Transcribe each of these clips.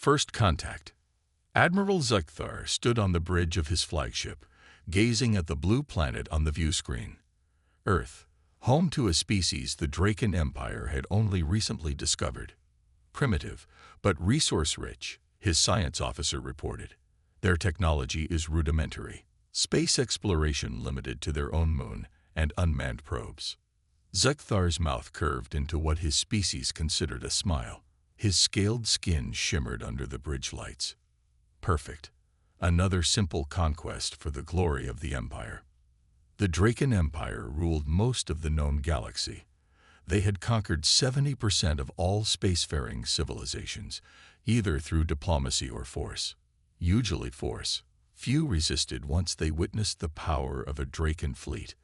First contact. Admiral Zekthar stood on the bridge of his flagship, gazing at the blue planet on the view screen. Earth, home to a species the Draken Empire had only recently discovered. Primitive, but resource-rich, his science officer reported. Their technology is rudimentary. Space exploration limited to their own moon and unmanned probes. Zekthar's mouth curved into what his species considered a smile. His scaled skin shimmered under the bridge lights. Perfect. Another simple conquest for the glory of the Empire. The Draken Empire ruled most of the known galaxy. They had conquered 70% of all spacefaring civilizations, either through diplomacy or force. Usually force. Few resisted once they witnessed the power of a Draken fleet.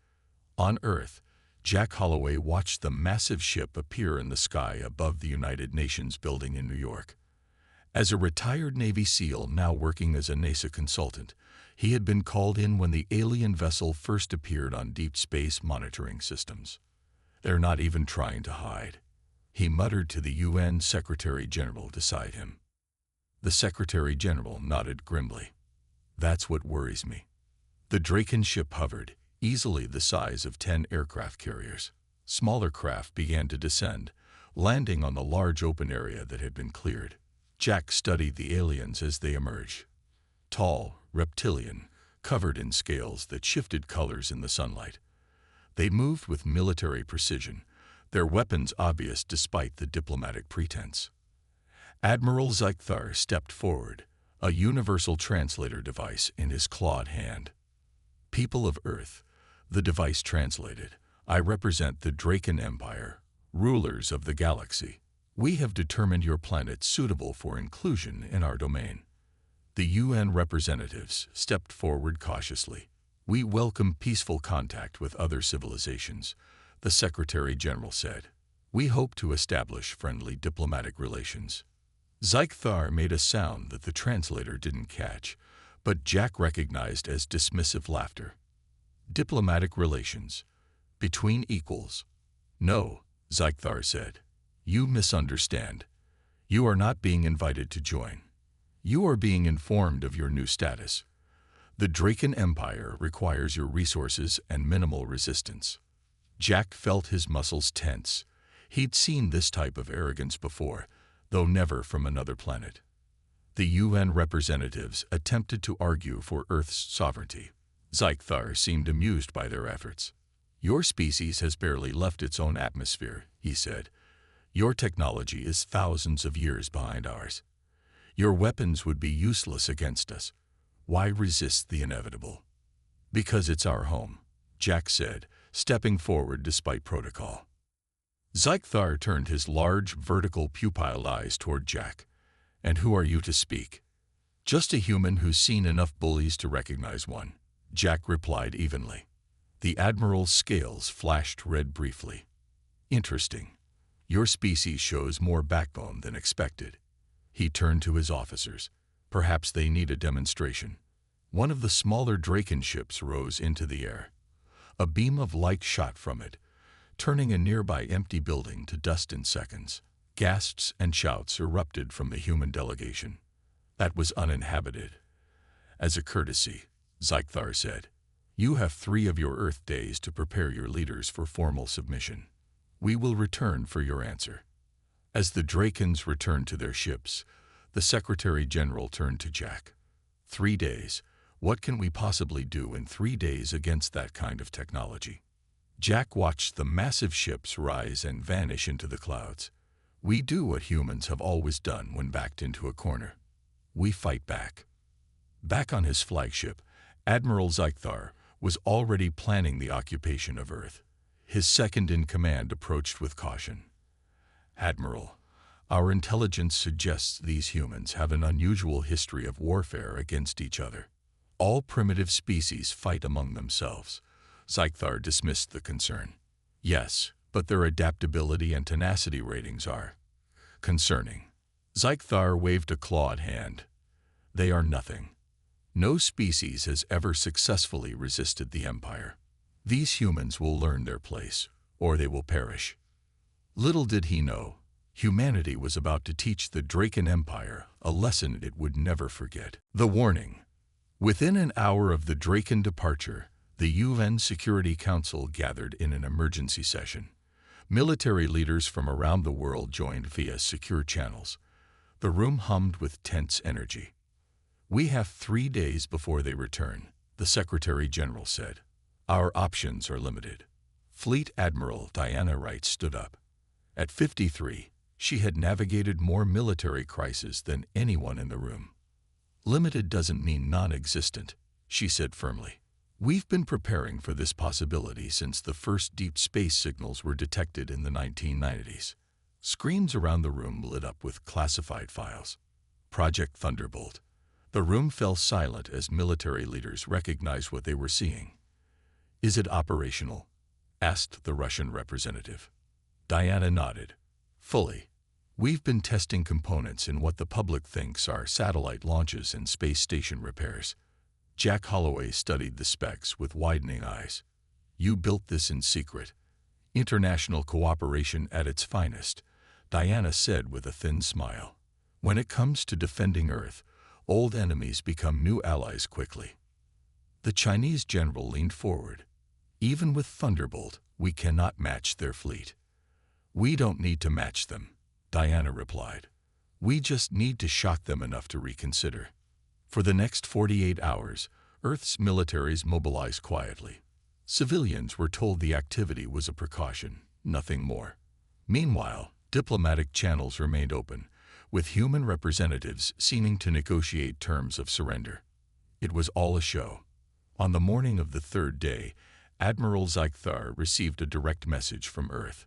On Earth, Jack Holloway watched the massive ship appear in the sky above the United Nations building in New York. As a retired Navy SEAL now working as a NASA consultant, he had been called in when the alien vessel first appeared on deep space monitoring systems. "They're not even trying to hide," he muttered to the UN Secretary General beside him. The Secretary General nodded grimly. "That's what worries me." The Draken ship hovered, easily the size of 10 aircraft carriers. Smaller craft began to descend, landing on the large open area that had been cleared. Jack studied the aliens as they emerged. Tall, reptilian, covered in scales that shifted colors in the sunlight. They moved with military precision, their weapons obvious despite the diplomatic pretense. Admiral Zekthar stepped forward, a universal translator device in his clawed hand. "People of Earth," the device translated, "I represent the Draken Empire, rulers of the galaxy. We have determined your planet suitable for inclusion in our domain." The UN representatives stepped forward cautiously. "We welcome peaceful contact with other civilizations," the Secretary General said. "We hope to establish friendly diplomatic relations." Zekthar made a sound that the translator didn't catch, but Jack recognized as dismissive laughter. "Diplomatic relations? Between equals?" "No," Zekthar said. "You misunderstand. You are not being invited to join. You are being informed of your new status. The Draken Empire requires your resources and minimal resistance." Jack felt his muscles tense. He'd seen this type of arrogance before, though never from another planet. The UN representatives attempted to argue for Earth's sovereignty. Zekthar seemed amused by their efforts. "Your species has barely left its own atmosphere," he said. "Your technology is thousands of years behind ours. Your weapons would be useless against us. Why resist the inevitable?" "Because it's our home," Jack said, stepping forward despite protocol. Zekthar turned his large, vertical pupil eyes toward Jack. "And who are you to speak?" "Just a human who's seen enough bullies to recognize one," Jack replied evenly. The Admiral's scales flashed red briefly. "Interesting. Your species shows more backbone than expected." He turned to his officers. Perhaps they need a demonstration. One of the smaller Draken ships rose into the air. A beam of light shot from it, turning a nearby empty building to dust in seconds. Gasps and shouts erupted from the human delegation. That was uninhabited. "As a courtesy," Zekthar said, "you have 3 of your Earth days to prepare your leaders for formal submission. We will return for your answer." As the Drakens returned to their ships, the Secretary General turned to Jack. 3 days. What can we possibly do in 3 days against that kind of technology?" Jack watched the massive ships rise and vanish into the clouds. "We do what humans have always done when backed into a corner. We fight back." Back on his flagship, Admiral Zekthar was already planning the occupation of Earth. His second-in-command approached with caution. "Admiral, our intelligence suggests these humans have an unusual history of warfare against each other. All primitive species fight among themselves." Zekthar dismissed the concern. "Yes, but their adaptability and tenacity ratings are concerning." Zekthar waved a clawed hand. "They are nothing. No species has ever successfully resisted the Empire. These humans will learn their place, or they will perish." Little did he know, Humanity was about to teach the Draken Empire a lesson it would never forget. The warning. Within an hour of the Draken departure, the UN Security Council gathered in an emergency session. Military leaders from around the world joined via secure channels. The room hummed with tense energy. "We have 3 days before they return," the Secretary General said. "Our options are limited." Fleet Admiral Diana Wright stood up. At 53, she had navigated more military crises than anyone in the room. "Limited doesn't mean non-existent," she said firmly. "We've been preparing for this possibility since the first deep space signals were detected in the 1990s. Screens around the room lit up with classified files. Project Thunderbolt. The room fell silent as military leaders recognized what they were seeing. "Is it operational?" asked the Russian representative. Diana nodded. "Fully. We've been testing components in what the public thinks are satellite launches and space station repairs." Jack Holloway studied the specs with widening eyes. "You built this in secret." "International cooperation at its finest," Diana said with a thin smile. "When it comes to defending Earth, old enemies become new allies quickly." The Chinese general leaned forward. "Even with Thunderbolt, we cannot match their fleet." "We don't need to match them," Diana replied. "We just need to shock them enough to reconsider." For the next 48 hours, Earth's militaries mobilized quietly. Civilians were told the activity was a precaution, nothing more. Meanwhile, diplomatic channels remained open, with human representatives seeming to negotiate terms of surrender. It was all a show. On the morning of the third day, Admiral Zeichthar received a direct message from Earth.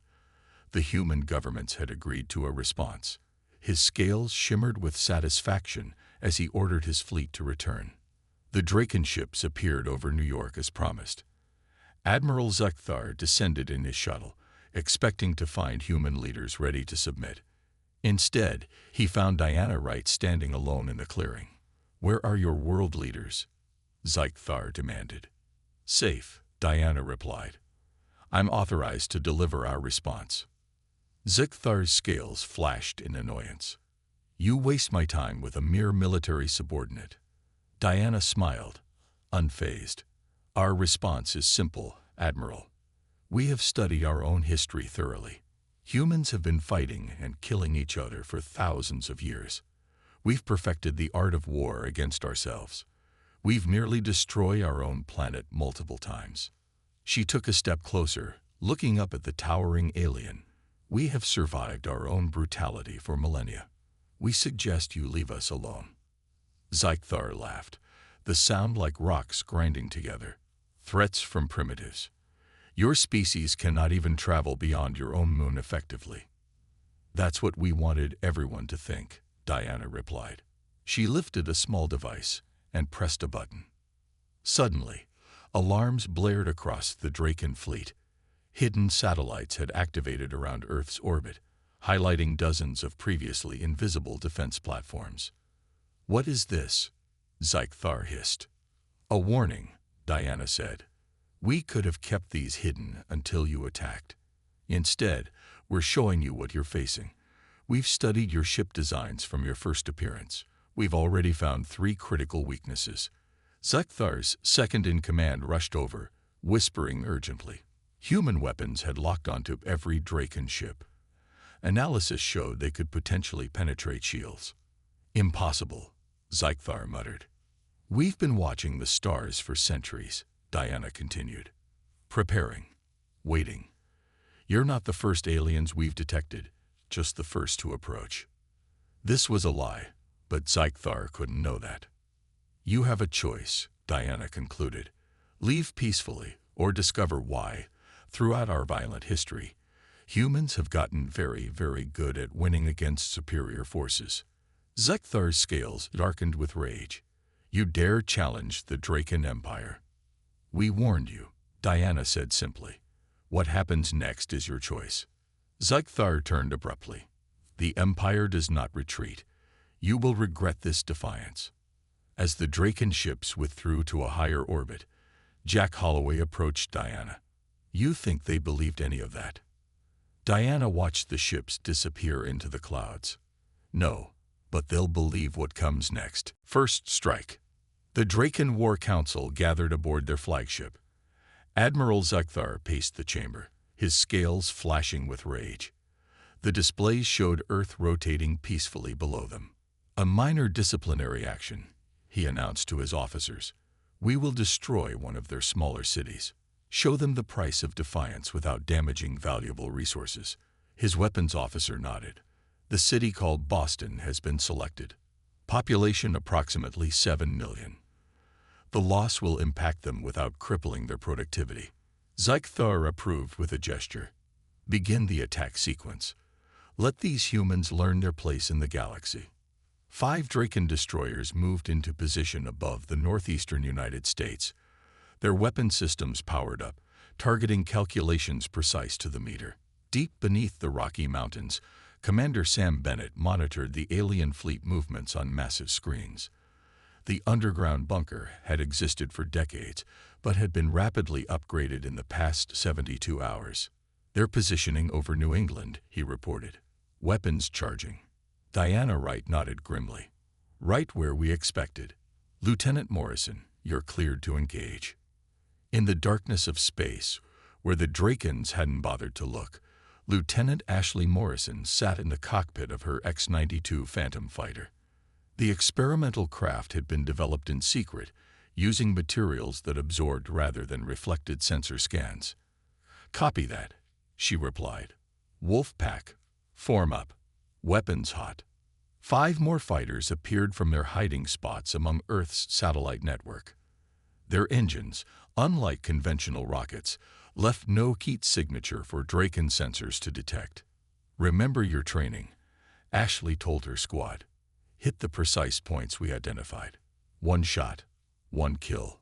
The human governments had agreed to a response. His scales shimmered with satisfaction as he ordered his fleet to return. The Draken ships appeared over New York as promised. Admiral Zeichthar descended in his shuttle, expecting to find human leaders ready to submit. Instead, he found Diana Wright standing alone in the clearing. "Where are your world leaders?" Zeichthar demanded. "Safe," Diana replied. "I'm authorized to deliver our response." Zeichthar's scales flashed in annoyance. "You waste my time with a mere military subordinate." Diana smiled, unfazed. "Our response is simple, Admiral. We have studied our own history thoroughly. Humans have been fighting and killing each other for thousands of years. We've perfected the art of war against ourselves. We've nearly destroyed our own planet multiple times." She took a step closer, looking up at the towering alien. "We have survived our own brutality for millennia. We suggest you leave us alone." Zeichthar laughed, the sound like rocks grinding together. "Threats from primitives. Your species cannot even travel beyond your own moon effectively." "That's what we wanted everyone to think," Diana replied. She lifted a small device and pressed a button. Suddenly, alarms blared across the Draken fleet. Hidden satellites had activated around Earth's orbit, highlighting dozens of previously invisible defense platforms. "What is this?" Zeichthar hissed. "A warning," Diana said. "We could have kept these hidden until you attacked. Instead, we're showing you what you're facing. We've studied your ship designs from your first appearance. We've already found 3 critical weaknesses." Zeichthar's second-in-command rushed over, whispering urgently. Human weapons had locked onto every Draken ship. Analysis showed they could potentially penetrate shields. "Impossible," Zeichthar muttered. "We've been watching the stars for centuries," Diana continued. "Preparing. Waiting. You're not the first aliens we've detected, just the first to approach." This was a lie, but Zeichthar couldn't know that. "You have a choice," Diana concluded. "Leave peacefully or discover why, throughout our violent history, humans have gotten very, very good at winning against superior forces." Zeichthar's scales darkened with rage. "You dare challenge the Draken Empire?" "We warned you," Diana said simply. "What happens next is your choice." Zeichthar turned abruptly. "The Empire does not retreat. You will regret this defiance." As the Draken ships withdrew to a higher orbit, Jack Holloway approached Diana. "You think they believed any of that?" Diana watched the ships disappear into the clouds. No, but they'll believe what comes next. First strike. The Draken War Council gathered aboard their flagship. Admiral Zekthar paced the chamber, his scales flashing with rage. The displays showed Earth rotating peacefully below them. A minor disciplinary action, he announced to his officers. We will destroy one of their smaller cities. Show them the price of defiance without damaging valuable resources. His weapons officer nodded. The city called Boston has been selected. Population approximately 7 million. The loss will impact them without crippling their productivity. Zekthar approved with a gesture. Begin the attack sequence. Let these humans learn their place in the galaxy. 5 Draken destroyers moved into position above the northeastern United States. Their weapon systems powered up, targeting calculations precise to the meter. Deep beneath the Rocky Mountains, Commander Sam Bennett monitored the alien fleet movements on massive screens. The underground bunker had existed for decades, but had been rapidly upgraded in the past 72 hours. They're positioning over New England, he reported. Weapons charging. Diana Wright nodded grimly. Right where we expected. Lieutenant Morrison, you're cleared to engage. In the darkness of space, where the Drakens hadn't bothered to look, Lieutenant Ashley Morrison sat in the cockpit of her X-92 Phantom fighter. The experimental craft had been developed in secret, using materials that absorbed rather than reflected sensor scans. Copy that, she replied. Wolf Pack, form up. Weapons hot. 5 more fighters appeared from their hiding spots among Earth's satellite network. Their engines, unlike conventional rockets, left no heat signature for Draken sensors to detect. Remember your training, Ashley told her squad. Hit the precise points we identified. 1 shot, 1 kill.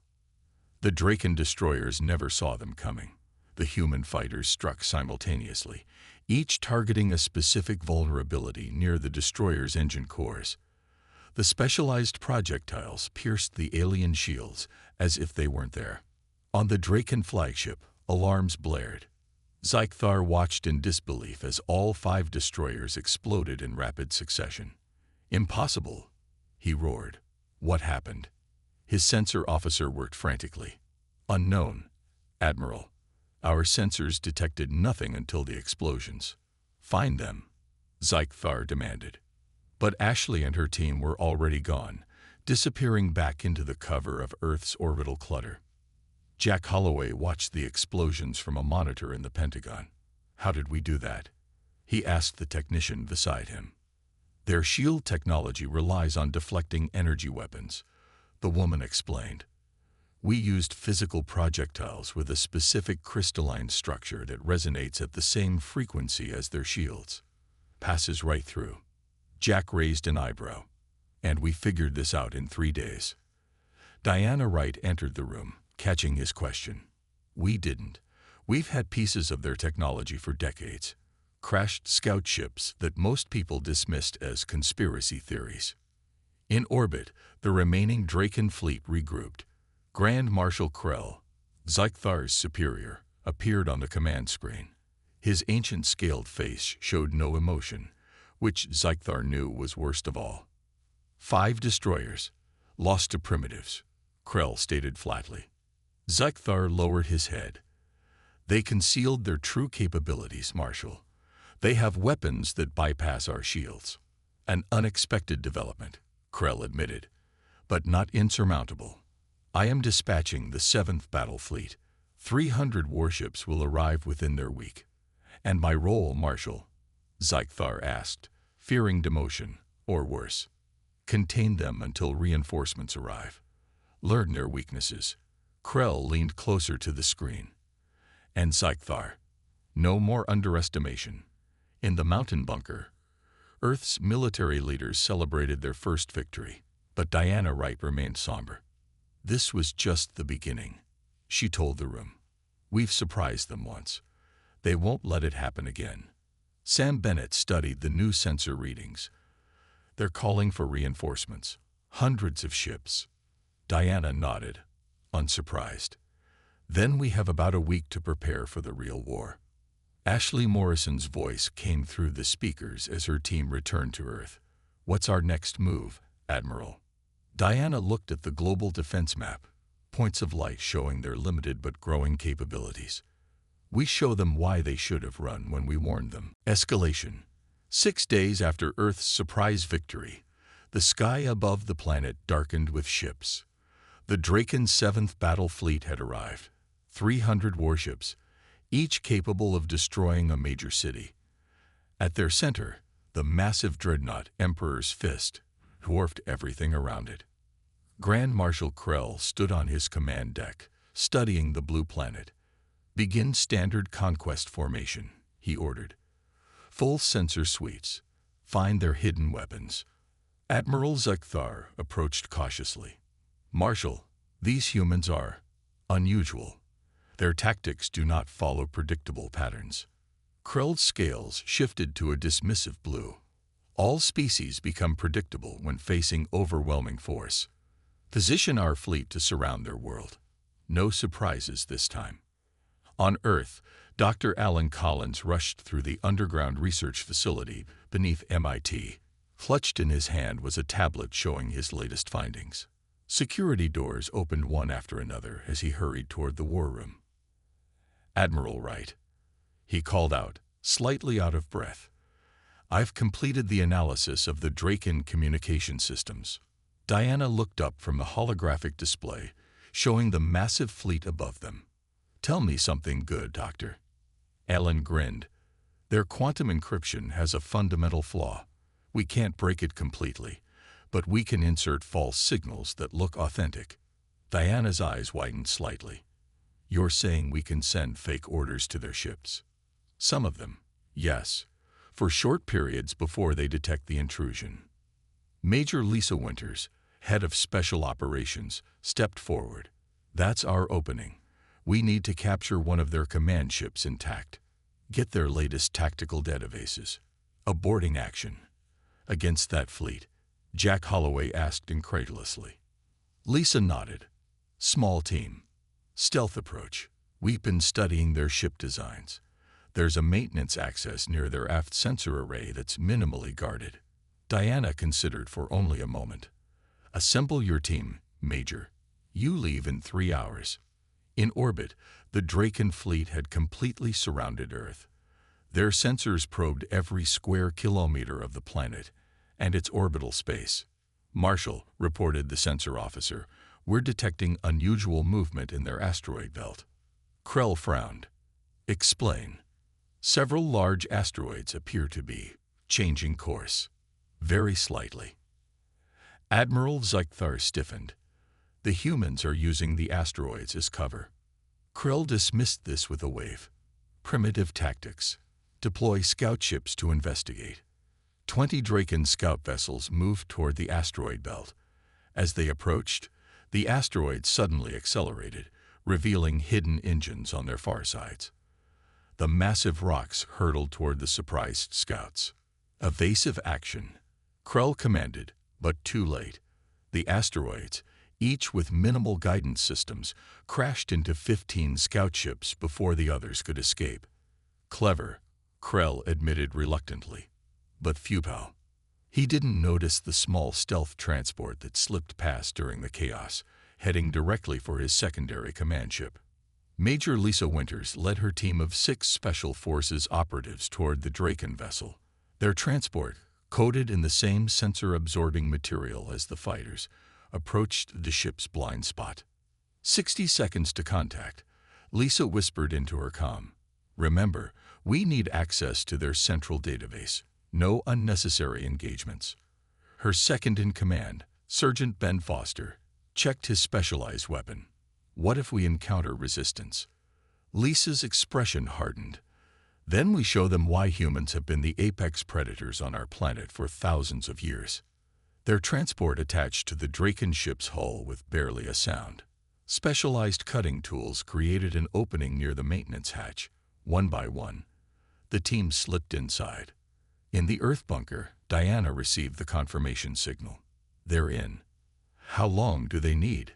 The Draken destroyers never saw them coming. The human fighters struck simultaneously, each targeting a specific vulnerability near the destroyer's engine cores. The specialized projectiles pierced the alien shields as if they weren't there. On the Draken flagship, alarms blared. Zekthar watched in disbelief as all 5 destroyers exploded in rapid succession. Impossible, he roared. What happened? His sensor officer worked frantically. Unknown, Admiral. Our sensors detected nothing until the explosions. Find them, Zekthar demanded. But Ashley and her team were already gone, disappearing back into the cover of Earth's orbital clutter. Jack Holloway watched the explosions from a monitor in the Pentagon. How did we do that? He asked the technician beside him. Their shield technology relies on deflecting energy weapons, the woman explained. We used physical projectiles with a specific crystalline structure that resonates at the same frequency as their shields. Passes right through. Jack raised an eyebrow. And we figured this out in 3 days. Diana Wright entered the room, catching his question. We didn't. We've had pieces of their technology for decades. Crashed scout ships that most people dismissed as conspiracy theories. In orbit, the remaining Draken fleet regrouped. Grand Marshal Krell, Zekthar's superior, appeared on the command screen. His ancient scaled face showed no emotion, which Zekthar knew was worst of all. 5 destroyers, lost to primitives, Krell stated flatly. Zekthar lowered his head. They concealed their true capabilities, Marshal. They have weapons that bypass our shields. An unexpected development, Krell admitted, but not insurmountable. I am dispatching the 7th Battle Fleet. 300 warships will arrive within their week. And my role, Marshal? Zekthar asked, fearing demotion, or worse. Contain them until reinforcements arrive. Learn their weaknesses. Krell leaned closer to the screen. And Zekthar, no more underestimation. In the mountain bunker, Earth's military leaders celebrated their first victory, but Diana Wright remained somber. This was just the beginning, she told the room. We've surprised them once. They won't let it happen again. Sam Bennett studied the new sensor readings. They're calling for reinforcements. Hundreds of ships. Diana nodded, unsurprised. Then we have about a week to prepare for the real war. Ashley Morrison's voice came through the speakers as her team returned to Earth. "What's our next move, Admiral?" Diana looked at the global defense map, points of light showing their limited but growing capabilities. "We show them why they should have run when we warned them." Escalation. 6 days after Earth's surprise victory, the sky above the planet darkened with ships. The Draken's 7th Battle Fleet had arrived, 300 warships, each capable of destroying a major city. At their center, the massive dreadnought Emperor's Fist dwarfed everything around it. Grand Marshal Krell stood on his command deck, studying the blue planet. "Begin standard conquest formation," he ordered. "Full sensor suites. Find their hidden weapons." Admiral Zekthar approached cautiously. "Marshal, these humans are unusual. Their tactics do not follow predictable patterns." Krell's scales shifted to a dismissive blue. "All species become predictable when facing overwhelming force. Position our fleet to surround their world. No surprises this time." On Earth, Dr. Alan Collins rushed through the underground research facility beneath MIT. Clutched in his hand was a tablet showing his latest findings. Security doors opened one after another as he hurried toward the war room. "Admiral Wright," he called out, slightly out of breath. "I've completed the analysis of the Draken communication systems." Diana looked up from the holographic display, showing the massive fleet above them. "Tell me something good, Doctor." Alan grinned. "Their quantum encryption has a fundamental flaw. We can't break it completely, but we can insert false signals that look authentic." Diana's eyes widened slightly. "You're saying we can send fake orders to their ships?" "Some of them, yes, for short periods before they detect the intrusion." Major Lisa Winters, head of Special Operations, stepped forward. "That's our opening. We need to capture one of their command ships intact. Get their latest tactical databases. Aborting action." "Against that fleet?" Jack Holloway asked incredulously. Lisa nodded. "Small team. Stealth approach. We've been studying their ship designs. There's a maintenance access near their aft sensor array that's minimally guarded." Diana considered for only a moment. "Assemble your team, Major. You leave in 3 hours." In orbit, the Draken fleet had completely surrounded Earth. Their sensors probed every square kilometer of the planet and its orbital space. "Marshal," reported the sensor officer, "we're detecting unusual movement in their asteroid belt." Krell frowned. "Explain." "Several large asteroids appear to be changing course. Very slightly." Admiral Zekthar stiffened. "The humans are using the asteroids as cover." Krell dismissed this with a wave. "Primitive tactics. Deploy scout ships to investigate." 20 Draken scout vessels moved toward the asteroid belt. As they approached, the asteroid suddenly accelerated, revealing hidden engines on their far sides. The massive rocks hurtled toward the surprised scouts. "Evasive action," Krell commanded, but too late. The asteroids, each with minimal guidance systems, crashed into 15 scout ships before the others could escape. "Clever," Krell admitted reluctantly, "but futile." He didn't notice the small stealth transport that slipped past during the chaos, heading directly for his secondary command ship. Major Lisa Winters led her team of 6 Special Forces operatives toward the Draken vessel. Their transport, coated in the same sensor-absorbing material as the fighters, approached the ship's blind spot. 60 seconds to contact. Lisa whispered into her comm. "Remember, we need access to their central database. No unnecessary engagements." Her second-in-command, Sergeant Ben Foster, checked his specialized weapon. "What if we encounter resistance?" Lisa's expression hardened. "Then we show them why humans have been the apex predators on our planet for thousands of years." Their transport attached to the Draken ship's hull with barely a sound. Specialized cutting tools created an opening near the maintenance hatch. One by one, the team slipped inside. In the Earth bunker, Diana received the confirmation signal. "They're in." "How long do they need?"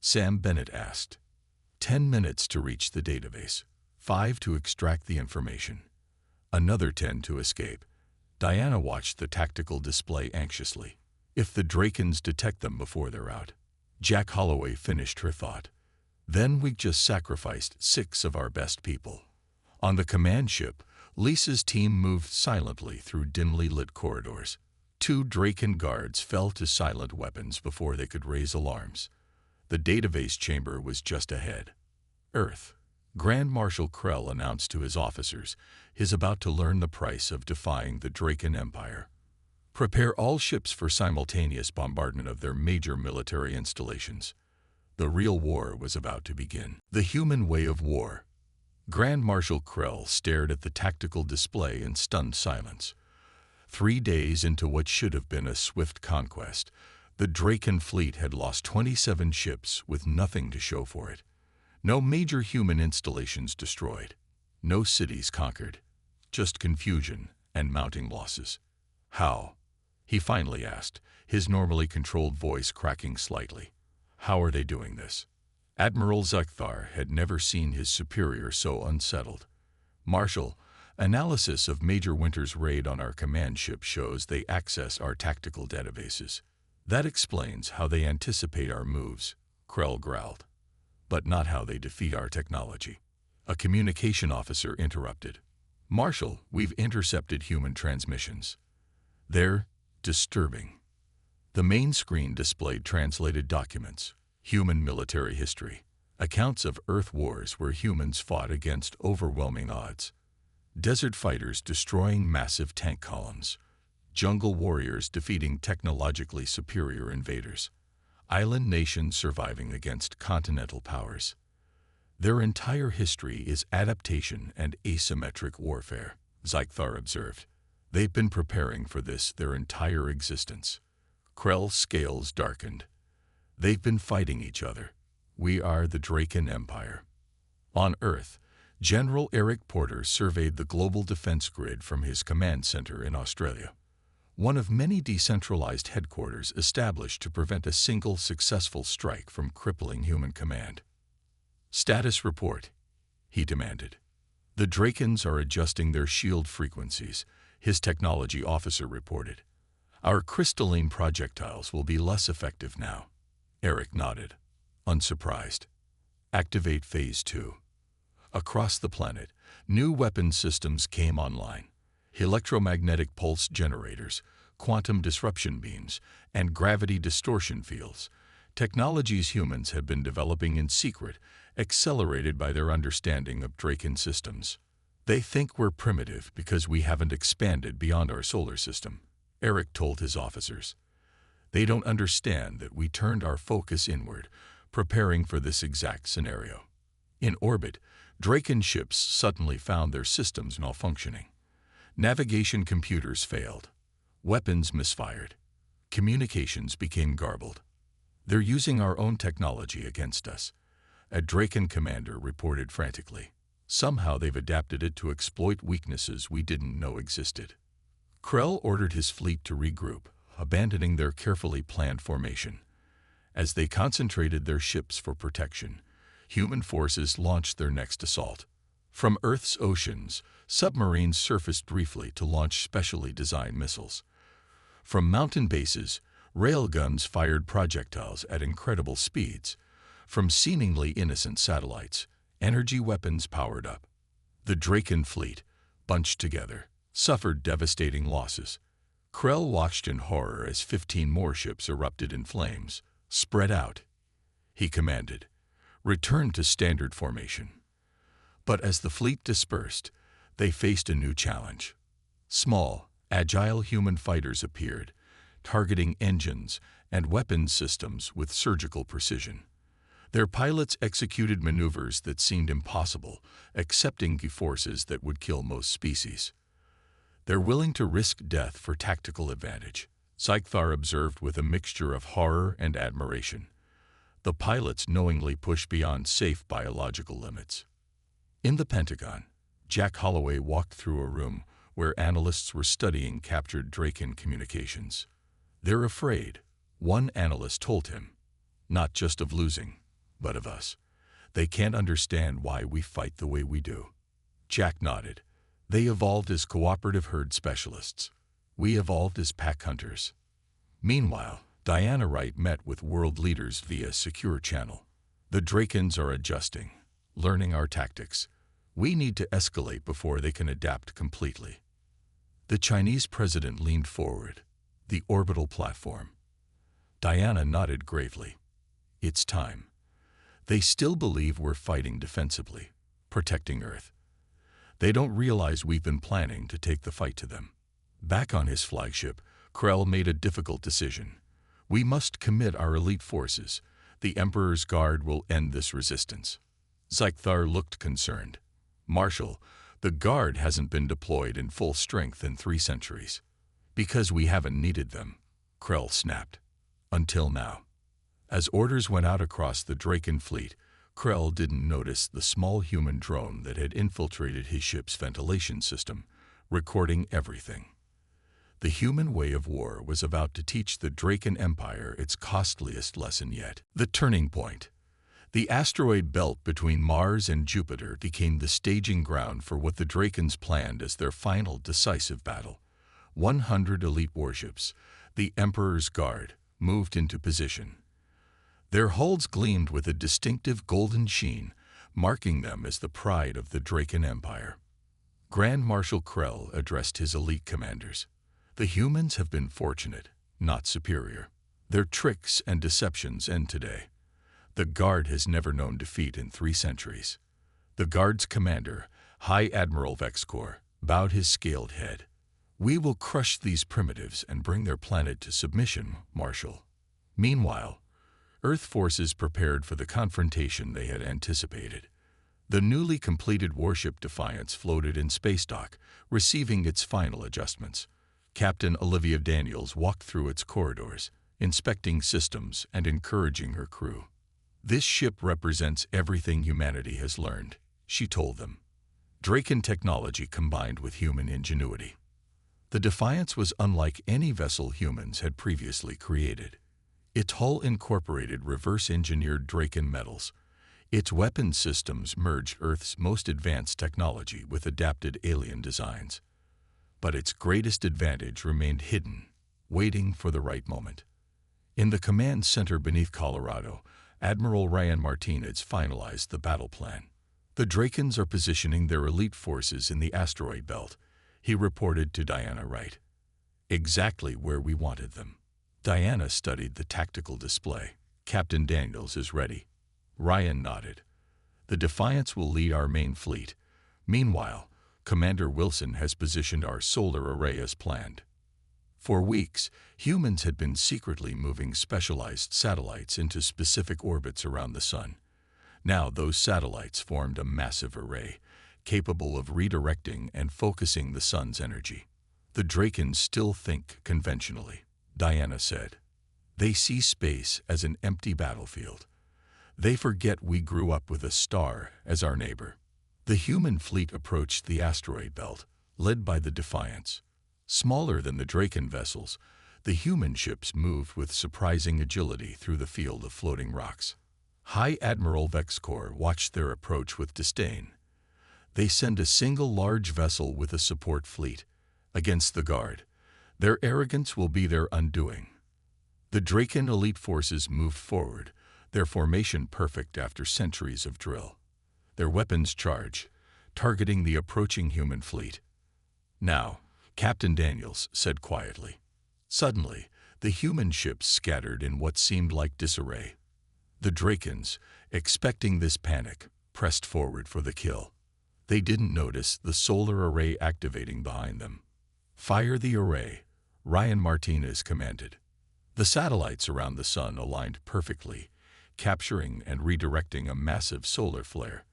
Sam Bennett asked. 10 minutes to reach the database, 5 to extract the information. another 10 to escape. Diana watched the tactical display anxiously. If the Drakens detect them before they're out. Jack Holloway finished her thought. Then we just sacrificed 6 of our best people. On the command ship, Lisa's team moved silently through dimly lit corridors. 2 Draken guards fell to silent weapons before they could raise alarms. The database chamber was just ahead. Earth. Grand Marshal Krell announced to his officers, he's about to learn the price of defying the Draken Empire. Prepare all ships for simultaneous bombardment of their major military installations. The real war was about to begin. The human way of war. Grand Marshal Krell stared at the tactical display in stunned silence. 3 days into what should have been a swift conquest, the Draken fleet had lost 27 ships with nothing to show for it. No major human installations destroyed. No cities conquered. Just confusion and mounting losses. How? He finally asked, his normally controlled voice cracking slightly. How are they doing this? Admiral Zekthar had never seen his superior so unsettled. Marshal, analysis of Major Winter's raid on our command ship shows they access our tactical databases. That explains how they anticipate our moves, Krell growled. But not how they defeat our technology. A communication officer interrupted. Marshal, we've intercepted human transmissions. They're disturbing. The main screen displayed translated documents, human military history, accounts of Earth wars where humans fought against overwhelming odds, desert fighters destroying massive tank columns, jungle warriors defeating technologically superior invaders, island nations surviving against continental powers. Their entire history is adaptation and asymmetric warfare, Zekthar observed. They've been preparing for this their entire existence. Krell's scales darkened. They've been fighting each other. We are the Draken Empire. On Earth, General Eric Porter surveyed the global defense grid from his command center in Australia. One of many decentralized headquarters established to prevent a single successful strike from crippling human command. Status report, he demanded. The Drakens are adjusting their shield frequencies, his technology officer reported. Our crystalline projectiles will be less effective now. Eric nodded, unsurprised. Activate Phase 2. Across the planet, new weapon systems came online. Electromagnetic pulse generators, quantum disruption beams, and gravity distortion fields. Technologies humans have been developing in secret, accelerated by their understanding of Draken systems. They think we're primitive because we haven't expanded beyond our solar system, Eric told his officers. They don't understand that we turned our focus inward, preparing for this exact scenario. In orbit, Draken ships suddenly found their systems malfunctioning. Navigation computers failed. Weapons misfired. Communications became garbled. They're using our own technology against us, a Draken commander reported frantically. Somehow they've adapted it to exploit weaknesses we didn't know existed. Krell ordered his fleet to regroup, abandoning their carefully planned formation. As they concentrated their ships for protection, human forces launched their next assault. From Earth's oceans, submarines surfaced briefly to launch specially designed missiles. From mountain bases, railguns fired projectiles at incredible speeds. From seemingly innocent satellites, energy weapons powered up. The Draken fleet, bunched together, suffered devastating losses. Krell watched in horror as 15 more ships erupted in flames. Spread out, he commanded. Return to standard formation. But as the fleet dispersed, they faced a new challenge. Small, agile human fighters appeared, targeting engines and weapons systems with surgical precision. Their pilots executed maneuvers that seemed impossible, accepting forces that would kill most species. They're willing to risk death for tactical advantage, Zekthar observed with a mixture of horror and admiration. The pilots knowingly push beyond safe biological limits. In the Pentagon, Jack Holloway walked through a room where analysts were studying captured Draken communications. They're afraid, one analyst told him, not just of losing, but of us. They can't understand why we fight the way we do. Jack nodded. They evolved as cooperative herd specialists. We evolved as pack hunters. Meanwhile, Diana Wright met with world leaders via secure channel. The Drakens are adjusting, learning our tactics. We need to escalate before they can adapt completely. The Chinese president leaned forward. The orbital platform. Diana nodded gravely. It's time. They still believe we're fighting defensively, protecting Earth. They don't realize we've been planning to take the fight to them. Back on his flagship, Krell made a difficult decision. We must commit our elite forces. The Emperor's Guard will end this resistance. Zythar looked concerned. Marshal, the Guard hasn't been deployed in full strength in 3 centuries. Because we haven't needed them, Krell snapped. Until now. As orders went out across the Draken fleet, Krell didn't notice the small human drone that had infiltrated his ship's ventilation system, recording everything. The human way of war was about to teach the Draken Empire its costliest lesson yet. The turning point. The asteroid belt between Mars and Jupiter became the staging ground for what the Drakens planned as their final decisive battle. 100 elite warships, the Emperor's Guard, moved into position. Their hulls gleamed with a distinctive golden sheen, marking them as the pride of the Draken Empire. Grand Marshal Krell addressed his elite commanders. The humans have been fortunate, not superior. Their tricks and deceptions end today. The Guard has never known defeat in 3 centuries. The Guard's commander, High Admiral Vexcor, bowed his scaled head. We will crush these primitives and bring their planet to submission, Marshal. Meanwhile, Earth forces prepared for the confrontation they had anticipated. The newly completed warship Defiance floated in space dock, receiving its final adjustments. Captain Olivia Daniels walked through its corridors, inspecting systems and encouraging her crew. This ship represents everything humanity has learned, she told them. Draken technology combined with human ingenuity. The Defiance was unlike any vessel humans had previously created. Its hull incorporated reverse-engineered Draken metals. Its weapon systems merged Earth's most advanced technology with adapted alien designs. But its greatest advantage remained hidden, waiting for the right moment. In the command center beneath Colorado, Admiral Ryan Martinez finalized the battle plan. The Drakens are positioning their elite forces in the asteroid belt, he reported to Diana Wright. Exactly where we wanted them. Diana studied the tactical display. Captain Daniels is ready. Ryan nodded. The Defiance will lead our main fleet. Meanwhile, Commander Wilson has positioned our solar array as planned. For weeks, humans had been secretly moving specialized satellites into specific orbits around the Sun. Now those satellites formed a massive array, capable of redirecting and focusing the Sun's energy. The Drakens still think conventionally, Diana said. They see space as an empty battlefield. They forget we grew up with a star as our neighbor. The human fleet approached the asteroid belt, led by the Defiance. Smaller than the Draken vessels, the human ships moved with surprising agility through the field of floating rocks. High Admiral Vexcor watched their approach with disdain. They send a single large vessel with a support fleet against the Guard. Their arrogance will be their undoing. The Draken elite forces moved forward, their formation perfect after centuries of drill. Their weapons charged, targeting the approaching human fleet. Now, Captain Daniels said quietly. Suddenly, the human ships scattered in what seemed like disarray. The Drakens, expecting this panic, pressed forward for the kill. They didn't notice the solar array activating behind them. Fire the array, Ryan Martinez commanded. The satellites around the Sun aligned perfectly, capturing and redirecting a massive solar flare.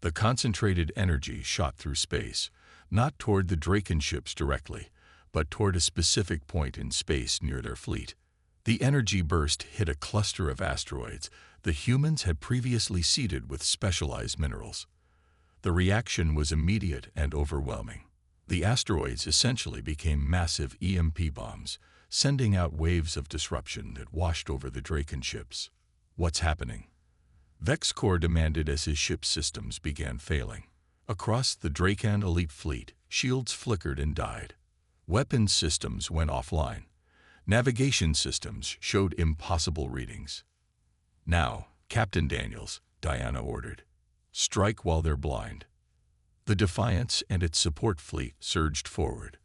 The concentrated energy shot through space, not toward the Draken ships directly, but toward a specific point in space near their fleet. The energy burst hit a cluster of asteroids the humans had previously seeded with specialized minerals. The reaction was immediate and overwhelming. The asteroids essentially became massive EMP bombs, sending out waves of disruption that washed over the Draken ships. What's happening? Vexcor demanded as his ship's systems began failing. Across the Dracan elite fleet, shields flickered and died. Weapons systems went offline. Navigation systems showed impossible readings. "Now, Captain Daniels," Diana ordered. "Strike while they're blind." The Defiance and its support fleet surged forward.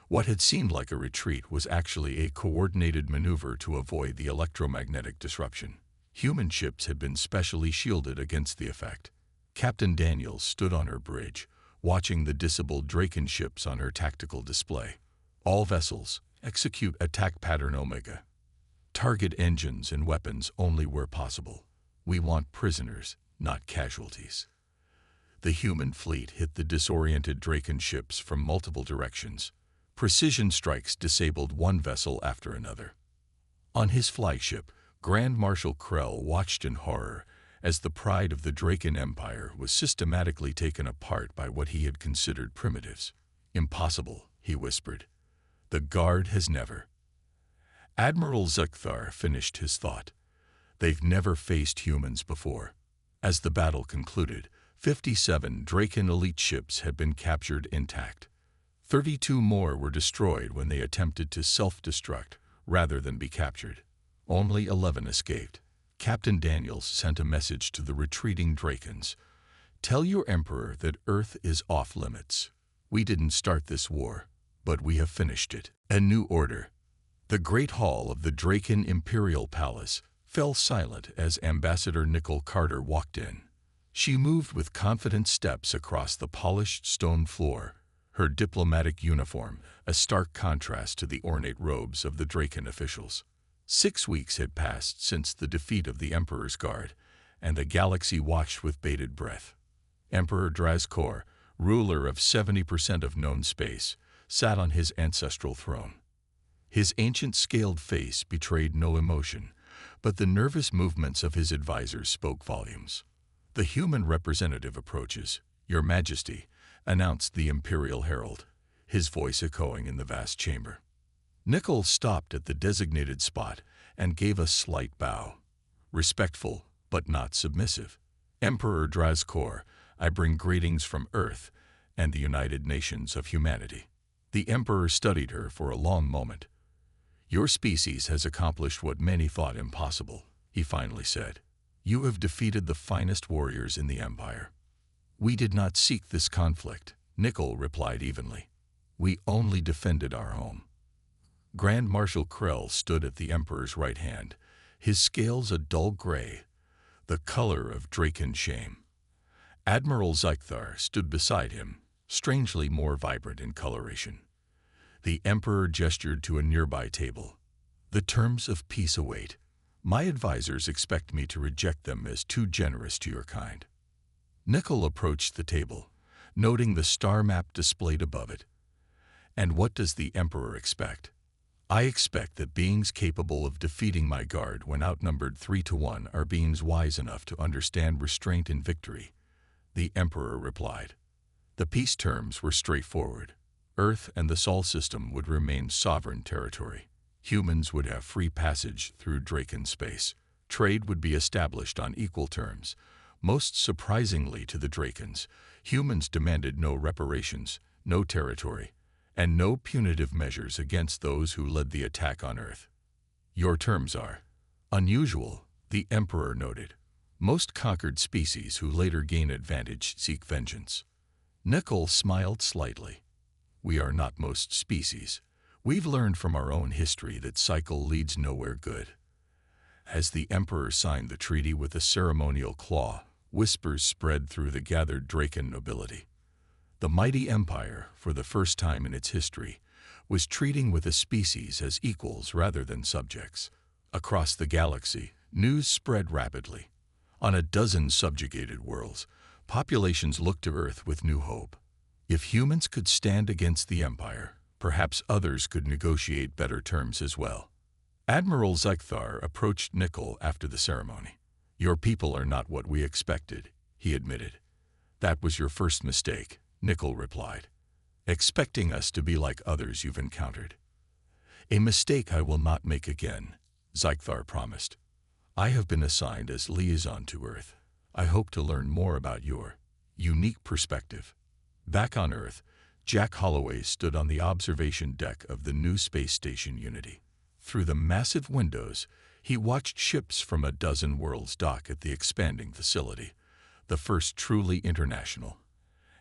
What had seemed like a retreat was actually a coordinated maneuver to avoid the electromagnetic disruption. Human ships had been specially shielded against the effect. Captain Daniels stood on her bridge, watching the disabled Draken ships on her tactical display. "All vessels, execute attack pattern Omega. Target engines and weapons only where possible. We want prisoners, not casualties." The human fleet hit the disoriented Draken ships from multiple directions. Precision strikes disabled one vessel after another. On his flagship, Grand Marshal Krell watched in horror as the pride of the Draken Empire was systematically taken apart by what he had considered primitives. "Impossible," he whispered. "The Guard has never." Admiral Zukthar finished his thought. "They've never faced humans before." As the battle concluded, 57 Draken elite ships had been captured intact. 32 more were destroyed when they attempted to self-destruct rather than be captured. Only 11 escaped. Captain Daniels sent a message to the retreating Drakens. "Tell your Emperor that Earth is off limits. We didn't start this war, but we have finished it." A new order. The Great Hall of the Draken Imperial Palace fell silent as Ambassador Nicole Carter walked in. She moved with confident steps across the polished stone floor, her diplomatic uniform a stark contrast to the ornate robes of the Draken officials. 6 weeks had passed since the defeat of the Emperor's Guard, and the galaxy watched with bated breath. Emperor Drazkor, ruler of 70% of known space, sat on his ancestral throne. His ancient scaled face betrayed no emotion, but the nervous movements of his advisors spoke volumes. "The human representative approaches, Your Majesty," announced the Imperial Herald, his voice echoing in the vast chamber. Nicole stopped at the designated spot and gave a slight bow. Respectful, but not submissive. "Emperor Drazkor, I bring greetings from Earth and the United Nations of Humanity." The Emperor studied her for a long moment. "Your species has accomplished what many thought impossible," he finally said. "You have defeated the finest warriors in the Empire." "We did not seek this conflict," Nicole replied evenly. "We only defended our home." Grand Marshal Krell stood at the Emperor's right hand, his scales a dull gray, the color of Draken shame. Admiral Zukthar stood beside him, strangely more vibrant in coloration. The Emperor gestured to a nearby table. "The terms of peace await. My advisors expect me to reject them as too generous to your kind." Nicole approached the table, noting the star map displayed above it. "And what does the Emperor expect?" "I expect that beings capable of defeating my Guard when outnumbered 3-1 are beings wise enough to understand restraint in victory," the Emperor replied. The peace terms were straightforward. Earth and the Sol system would remain sovereign territory. Humans would have free passage through Draken space. Trade would be established on equal terms. Most surprisingly to the Drakens, humans demanded no reparations, no territory, and no punitive measures against those who led the attack on Earth. "Your terms are unusual," the Emperor noted. "Most conquered species who later gain advantage seek vengeance." Nicole smiled slightly. "We are not most species. We've learned from our own history that cycle leads nowhere good." As the Emperor signed the treaty with a ceremonial claw, whispers spread through the gathered Draken nobility. The mighty Empire, for the first time in its history, was treating with a species as equals rather than subjects. Across the galaxy, news spread rapidly. On a dozen subjugated worlds, populations looked to Earth with new hope. If humans could stand against the Empire, perhaps others could negotiate better terms as well. Admiral Zukthar approached Nicole after the ceremony. "Your people are not what we expected," he admitted. "That was your first mistake," Nicole replied. "Expecting us to be like others you've encountered." "A mistake I will not make again," Zukthar promised. "I have been assigned as liaison to Earth. I hope to learn more about your unique perspective." Back on Earth, Jack Holloway stood on the observation deck of the new space station Unity. Through the massive windows, he watched ships from a dozen worlds dock at the expanding facility, the first truly international,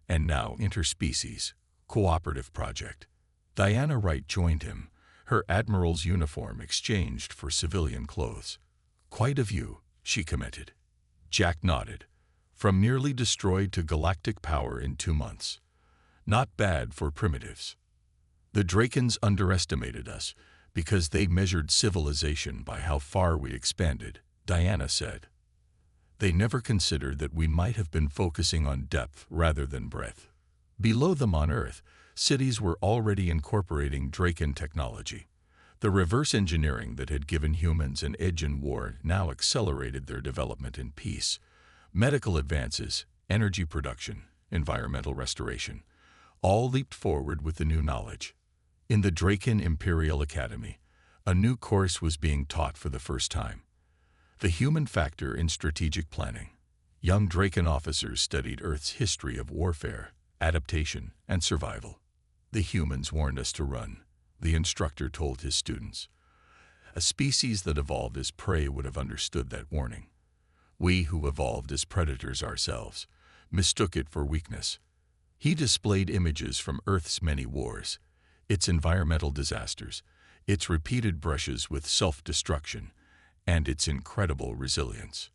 and now interspecies, cooperative project. Diana Wright joined him, her admiral's uniform exchanged for civilian clothes. "Quite a view," she commented. Jack nodded. "From nearly destroyed to galactic power in 2 months. Not bad for primitives. The Drakens underestimated us because they measured civilization by how far we expanded," Diana said. "They never considered that we might have been focusing on depth rather than breadth." Below them on Earth, cities were already incorporating Draken technology. The reverse engineering that had given humans an edge in war now accelerated their development in peace. Medical advances, energy production, environmental restoration, all leaped forward with the new knowledge. In the Draken Imperial Academy, a new course was being taught for the first time: the human factor in strategic planning. Young Draken officers studied Earth's history of warfare, adaptation, and survival. "The humans warned us to run," the instructor told his students. "A species that evolved as prey would have understood that warning. We who evolved as predators ourselves mistook it for weakness." He displayed images from Earth's many wars, its environmental disasters, its repeated brushes with self-destruction, and its incredible resilience.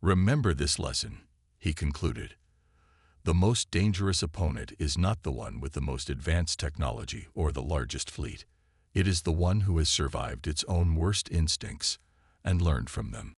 "Remember this lesson," he concluded. "The most dangerous opponent is not the one with the most advanced technology or the largest fleet. It is the one who has survived its own worst instincts and learned from them."